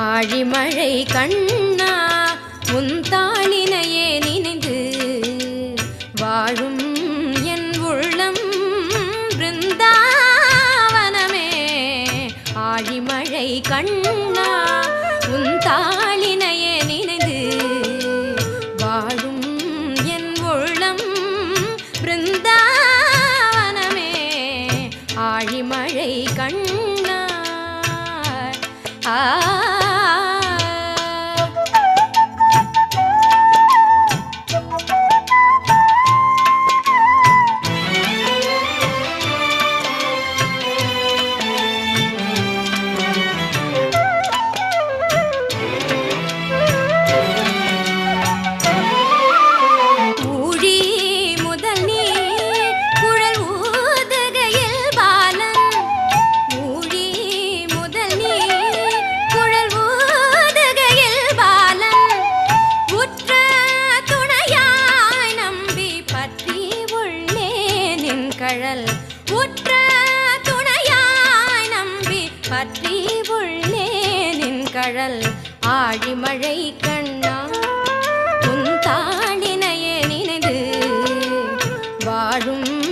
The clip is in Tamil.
ஆழிமழை கண்ணா உன் தாளினையே நினைந்து வாழும் என் உள்ளம் பிருந்தாவனமே. ஆழிமழை கண்ணா உன் தாளினையே நினைந்து வாழும் என் உள்ளம் பிருந்தாவனமே. ஆழிமழை கண்ணா கழல் உற்ற துணையாய் நம்பி பற்றி உள்ளே நின் கழல். ஆழிமழை கண்ணா உன் தாளினையே நினைந்து வாழும்